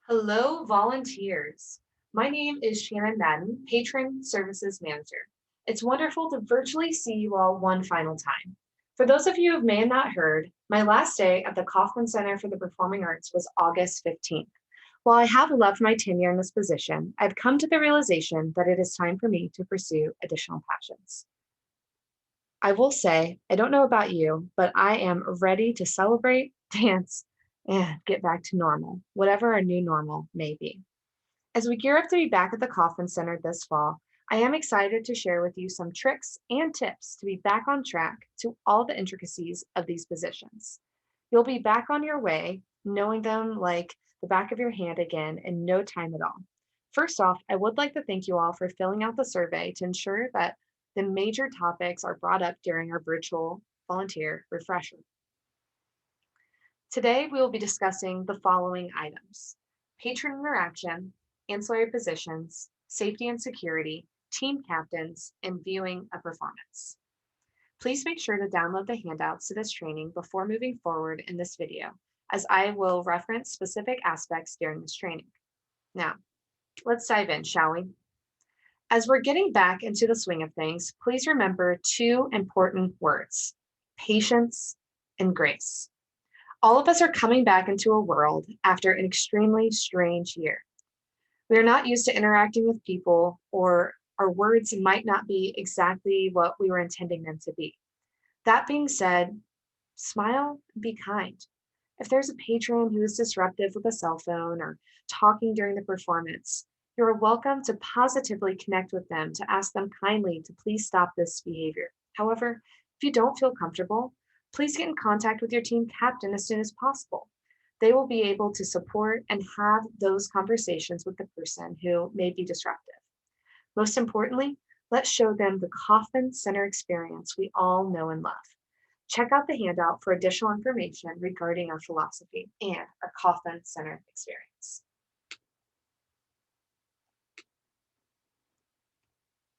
Hello, volunteers. My name is Shannon Madden, Patron Services Manager. It's wonderful to virtually see you all one final time. For those of you who may have not heard, my last day at the Kauffman Center for the Performing Arts was August 15th. While I have loved my tenure in this position, I've come to the realization that it is time for me to pursue additional passions. I will say, I don't know about you, but I am ready to celebrate, dance, and get back to normal, whatever our new normal may be. As we gear up to be back at the Kauffman Center this fall, I am excited to share with you some tricks and tips to be back on track to all the intricacies of these positions. You'll be back on your way, knowing them like the back of your hand again in no time at all. First off, I would like to thank you all for filling out the survey to ensure that the major topics are brought up during our virtual volunteer refresher. Today, we will be discussing the following items: patron interaction, ancillary positions, safety and security, team captains, and viewing a performance. Please make sure to download the handouts to this training before moving forward in this video, as I will reference specific aspects during this training. Now, let's dive in, shall we? As we're getting back into the swing of things, please remember two important words: patience and grace. All of us are coming back into a world after an extremely strange year. We are not used to interacting with people, or our words might not be exactly what we were intending them to be. That being said, smile and be kind. If there's a patron who is disruptive with a cell phone or talking during the performance, you are welcome to positively connect with them to ask them kindly to please stop this behavior. However, if you don't feel comfortable, please get in contact with your team captain as soon as possible. They will be able to support and have those conversations with the person who may be disruptive. Most importantly, let's show them the Kauffman Center experience we all know and love. Check out the handout for additional information regarding our philosophy and our Kauffman Center experience.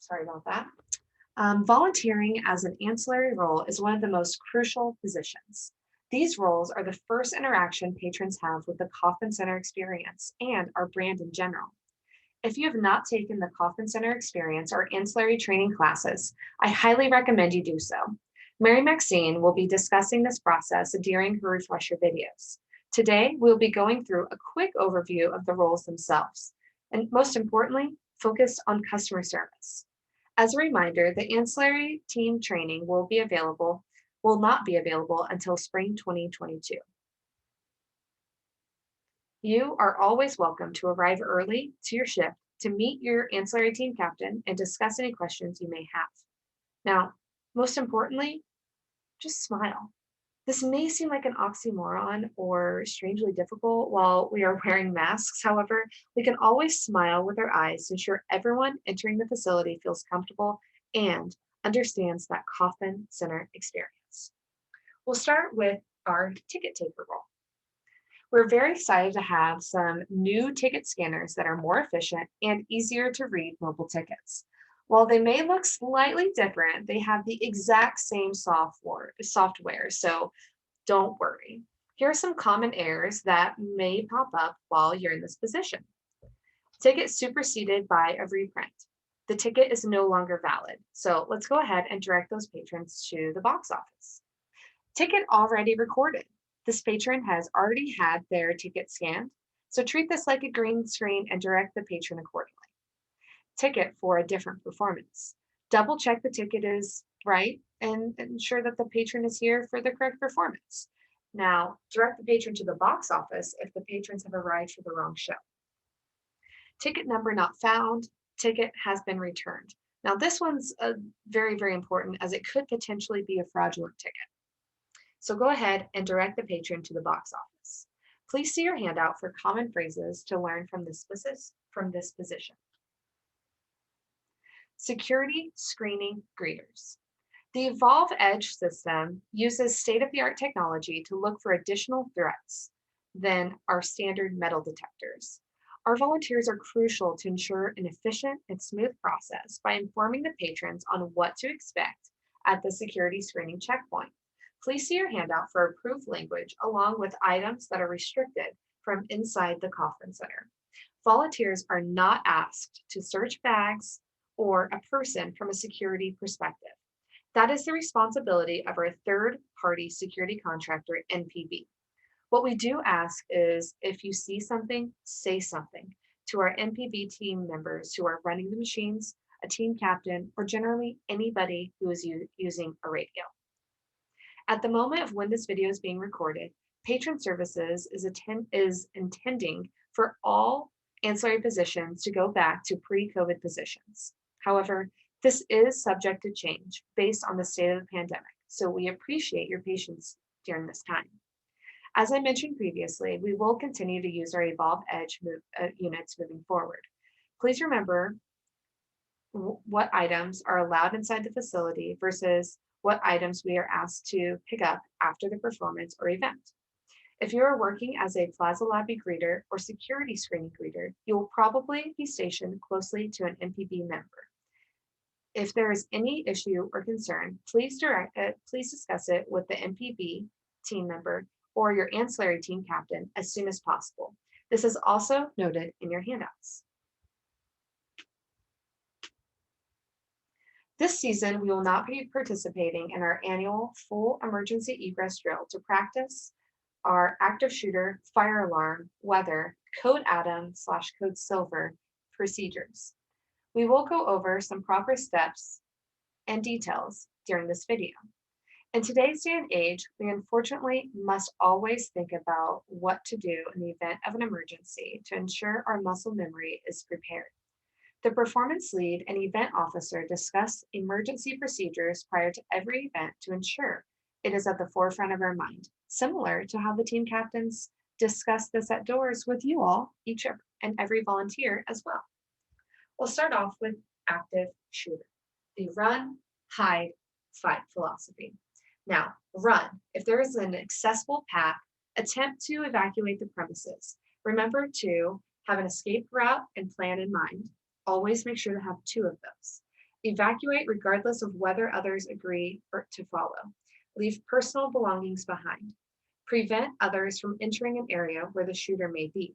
Sorry about that. Volunteering as an ancillary role is one of the most crucial positions. These roles are the first interaction patrons have with the Kauffman Center experience and our brand in general. If you have not taken the Kauffman Center experience or ancillary training classes, I highly recommend you do so. Mary Maxine will be discussing this process during her refresher videos. Today, we'll be going through a quick overview of the roles themselves, and most importantly, focus on customer service. As a reminder, the ancillary team training will not be available until spring 2022. You are always welcome to arrive early to your shift to meet your ancillary team captain and discuss any questions you may have. Now, most importantly, just smile. This may seem like an oxymoron or strangely difficult while we are wearing masks. However, we can always smile with our eyes to ensure everyone entering the facility feels comfortable and understands that Kauffman Center experience. We'll start with our ticket taker role. We're very excited to have some new ticket scanners that are more efficient and easier to read mobile tickets. While they may look slightly different, they have the exact same software, so don't worry. Here are some common errors that may pop up while you're in this position. Ticket superseded by a reprint. The ticket is no longer valid, so let's go ahead and direct those patrons to the box office. Ticket already recorded. This patron has already had their ticket scanned, so treat this like a green screen and direct the patron accordingly. Ticket for a different performance. Double check the ticket is right and ensure that the patron is here for the correct performance. Now, direct the patron to the box office if the patrons have arrived for the wrong show. Ticket number not found, ticket has been returned. Now, this one's very, very important as it could potentially be a fraudulent ticket. So go ahead and direct the patron to the box office. Please see your handout for common phrases to learn from this position. Security screening greeters. The Evolve Edge system uses state-of-the-art technology to look for additional threats than our standard metal detectors. Our volunteers are crucial to ensure an efficient and smooth process by informing the patrons on what to expect at the security screening checkpoint. Please see your handout for approved language along with items that are restricted from inside the Kauffman Center. Volunteers are not asked to search bags or a person from a security perspective. That is the responsibility of our third-party security contractor, NPB. What we do ask is if you see something, say something to our NPB team members who are running the machines, a team captain, or generally anybody who is using a radio. At the moment of when this video is being recorded, Patron Services is intending for all ancillary positions to go back to pre-COVID positions. However, this is subject to change based on the state of the pandemic, so we appreciate your patience during this time. As I mentioned previously, we will continue to use our Evolve Edge units moving forward. Please remember what items are allowed inside the facility versus what items we are asked to pick up after the performance or event. If you are working as a plaza lobby greeter or security screening greeter, you will probably be stationed closely to an MPB member. If there is any issue or concern, please discuss it with the MPB team member or your ancillary team captain as soon as possible. This is also noted in your handouts. This season, we will not be participating in our annual full emergency egress drill to practice our active shooter, fire alarm, weather, code Adam / code silver procedures. We will go over some proper steps and details during this video. In today's day and age, we unfortunately must always think about what to do in the event of an emergency to ensure our muscle memory is prepared. The performance lead and event officer discuss emergency procedures prior to every event to ensure it is at the forefront of our mind, similar to how the team captains discuss this at doors with you all, each and every volunteer as well. We'll start off with active shooter, the run, hide, fight philosophy. Now, run. If there is an accessible path, attempt to evacuate the premises. Remember to have an escape route and plan in mind. Always make sure to have 2 of those. Evacuate regardless of whether others agree or to follow. Leave personal belongings behind. Prevent others from entering an area where the shooter may be.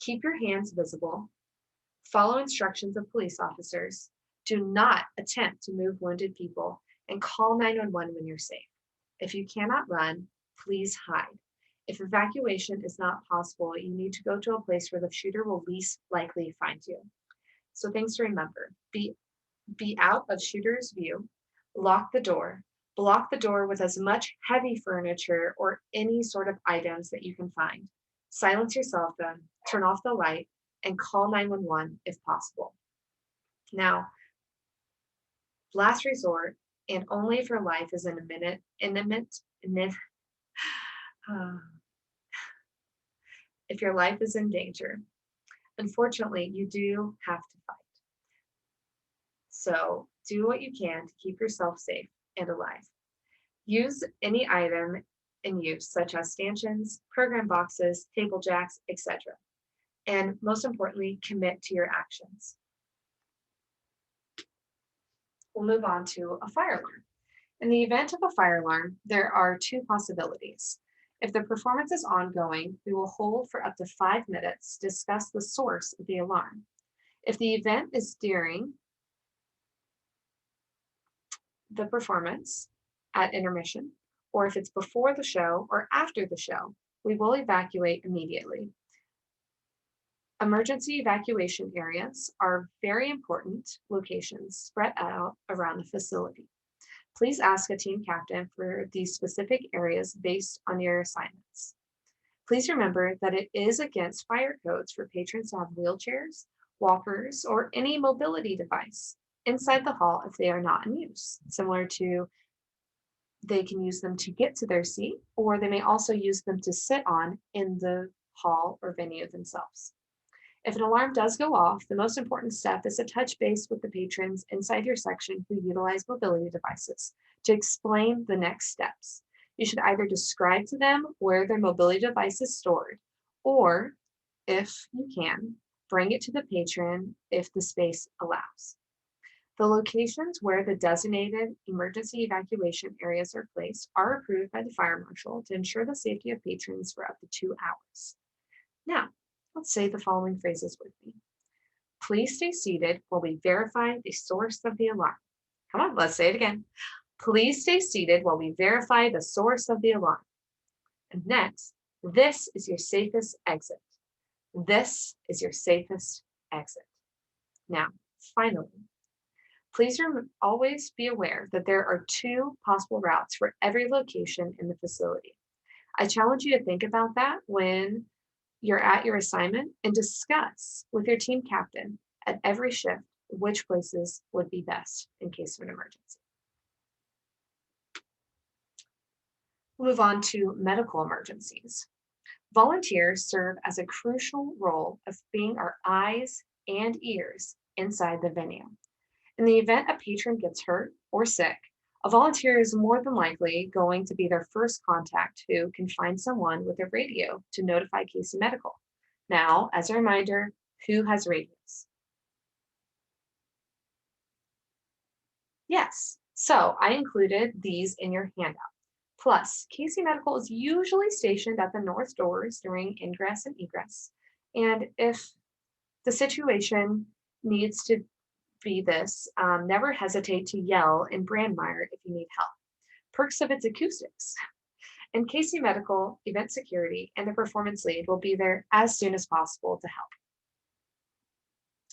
Keep your hands visible. Follow instructions of police officers. Do not attempt to move wounded people and call 911 when you're safe. If you cannot run, please hide. If evacuation is not possible, you need to go to a place where the shooter will least likely find you. So things to remember: be out of shooter's view, lock the door, block the door with as much heavy furniture or any sort of items that you can find. Silence your cell phone, turn off the light, and call 911 if possible. Now, last resort, and only if your life is if your life is in danger, unfortunately, you do have to fight. So do what you can to keep yourself safe and alive. Use any item in use, such as stanchions, program boxes, table jacks, etc. And most importantly, commit to your actions. We'll move on to a fire alarm. In the event of a fire alarm, there are 2 possibilities. If the performance is ongoing, we will hold for up to 5 minutes to discuss the source of the alarm. If the event is during the performance at intermission, or if it's before the show or after the show, we will evacuate immediately. Emergency evacuation areas are very important locations spread out around the facility. Please ask a team captain for these specific areas based on your assignments. Please remember that it is against fire codes for patrons to have wheelchairs, walkers, or any mobility device inside the hall if they are not in use. Similar to, they can use them to get to their seat, or they may also use them to sit on in the hall or venue themselves. If an alarm does go off, the most important step is to touch base with the patrons inside your section who utilize mobility devices to explain the next steps. You should either describe to them where their mobility device is stored, or if you can, bring it to the patron if the space allows. The locations where the designated emergency evacuation areas are placed are approved by the fire marshal to ensure the safety of patrons for up to 2 hours. Now, let's say the following phrases with me. Please stay seated while we verify the source of the alarm. Come on, let's say it again. Please stay seated while we verify the source of the alarm. And next, this is your safest exit. This is your safest exit. Now, finally, please always be aware that there are two possible routes for every location in the facility. I challenge you to think about that when you're at your assignment and discuss with your team captain at every shift which places would be best in case of an emergency. We'll move on to medical emergencies. Volunteers serve as a crucial role of being our eyes and ears inside the venue. In the event a patron gets hurt or sick, a volunteer is more than likely going to be their first contact who can find someone with a radio to notify Casey Medical. Now, as a reminder, who has radios? Yes, so I included these in your handout. Plus, Casey Medical is usually stationed at the north doors during ingress and egress. And if the situation needs to be this, never hesitate to yell in Brandmeier if you need help. Perks of its acoustics. And Casey Medical, event security, and the performance lead will be there as soon as possible to help.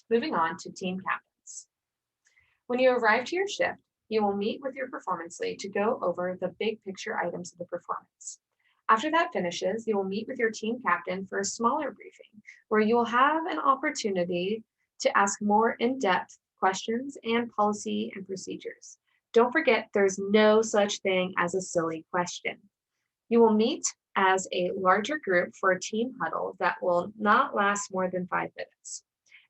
Moving on to team captains. When you arrive to your shift, you will meet with your performance lead to go over the big picture items of the performance. After that finishes, you will meet with your team captain for a smaller briefing where you will have an opportunity to ask more in-depth questions and policy and procedures. Don't forget, there's no such thing as a silly question. You will meet as a larger group for a team huddle that will not last more than 5 minutes.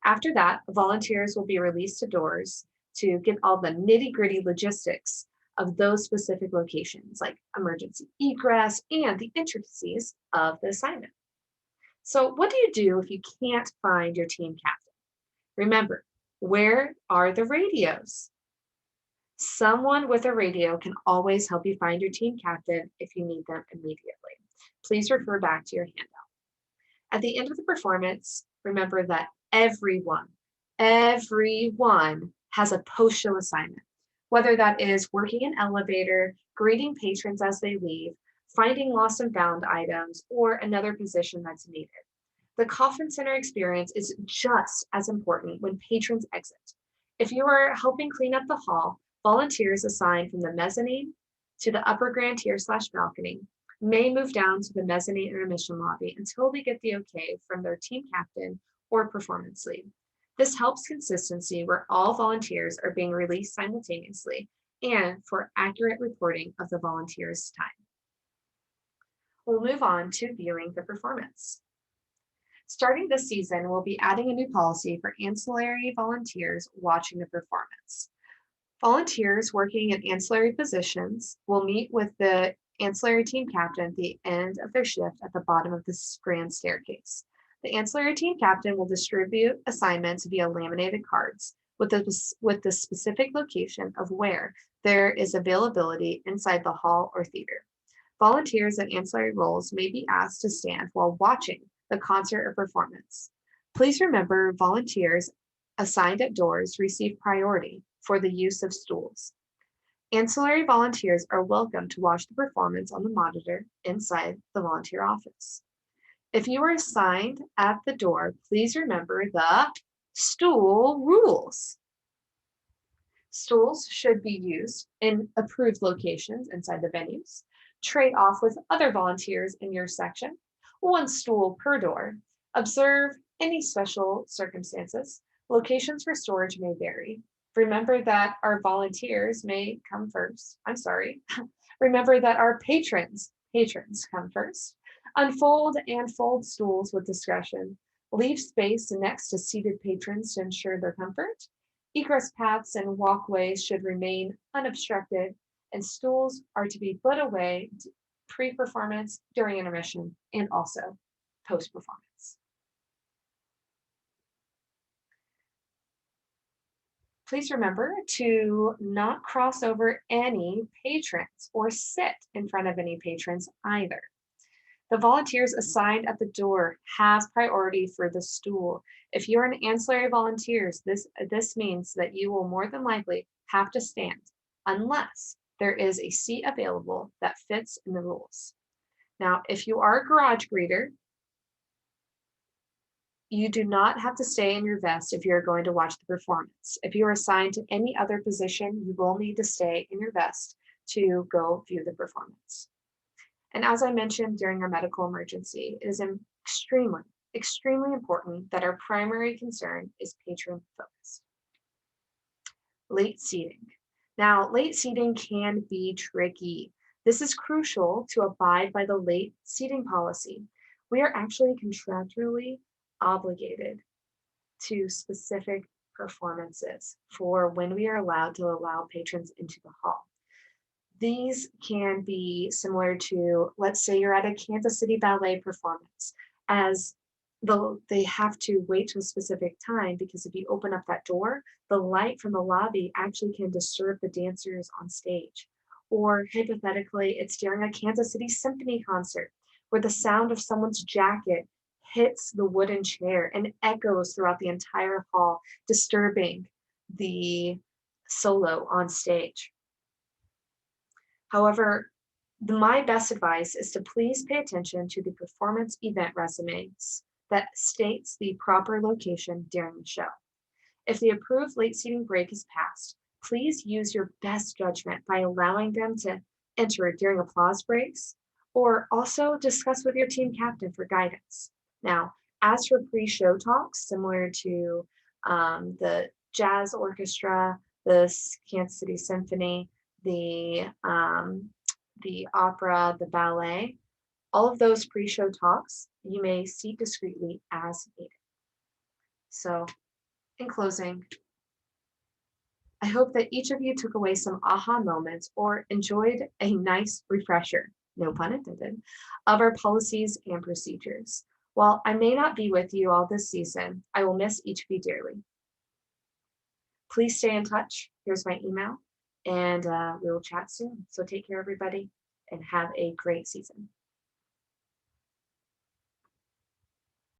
After that, volunteers will be released to doors to get all the nitty-gritty logistics of those specific locations, like emergency egress and the intricacies of the assignment. So what do you do if you can't find your team captain? Remember, where are the radios? Someone with a radio can always help you find your team captain if you need them immediately. Please refer back to your handout. At the end of the performance, remember that everyone has a post-show assignment, whether that is working an elevator, greeting patrons as they leave, finding lost and found items, or another position that's needed. The Coffin Center experience is just as important when patrons exit. If you are helping clean up the hall, volunteers assigned from the mezzanine to the upper grand tier / balcony may move down to the mezzanine intermission lobby until they get the okay from their team captain or performance lead. This helps consistency where all volunteers are being released simultaneously and for accurate reporting of the volunteers' time. We'll move on to viewing the performance. Starting this season, we'll be adding a new policy for ancillary volunteers watching the performance. Volunteers working in ancillary positions will meet with the ancillary team captain at the end of their shift at the bottom of this grand staircase. The ancillary team captain will distribute assignments via laminated cards with the specific location of where there is availability inside the hall or theater. Volunteers at ancillary roles may be asked to stand while watching the concert or performance. Please remember, volunteers assigned at doors receive priority for the use of stools. Ancillary volunteers are welcome to watch the performance on the monitor inside the volunteer office. If you are assigned at the door, please remember the stool rules. Stools should be used in approved locations inside the venues. Trade off with other volunteers in your section. 1 stool per door. Observe any special circumstances. Locations for storage may vary. Remember that our volunteers may come first. Remember that our patrons come first. Unfold and fold stools with discretion. Leave space next to seated patrons to ensure their comfort. Egress paths and walkways should remain unobstructed, and stools are to be put away pre-performance, during intermission, and also post-performance. Please remember to not cross over any patrons or sit in front of any patrons either. The volunteers assigned at the door have priority for the stool. If you're an ancillary volunteers, this means that you will more than likely have to stand unless there is a seat available that fits in the rules. Now, if you are a garage greeter, you do not have to stay in your vest if you're going to watch the performance. If you are assigned to any other position, you will need to stay in your vest to go view the performance. And as I mentioned during our medical emergency, it is extremely, extremely important that our primary concern is patron focused. Late seating. Now, late seating can be tricky. This is crucial to abide by the late seating policy. We are actually contractually obligated to specific performances for when we are allowed to allow patrons into the hall. These can be similar to, let's say you're at a Kansas City Ballet performance, as they have to wait to a specific time because if you open up that door, the light from the lobby actually can disturb the dancers on stage. Or hypothetically, it's during a Kansas City Symphony concert where the sound of someone's jacket hits the wooden chair and echoes throughout the entire hall, disturbing the solo on stage. However, my best advice is to please pay attention to the performance event resumes that states the proper location during the show. If the approved late seating break is passed, please use your best judgment by allowing them to enter during applause breaks, or also discuss with your team captain for guidance. Now, as for pre-show talks, similar to the jazz orchestra, the Kansas City Symphony, the opera, the ballet, all of those pre-show talks, you may seat discreetly as needed. So, in closing, I hope that each of you took away some aha moments or enjoyed a nice refresher, no pun intended, of our policies and procedures. While I may not be with you all this season, I will miss each of you dearly. Please stay in touch. Here's my email, and we will chat soon. So take care, everybody, and have a great season.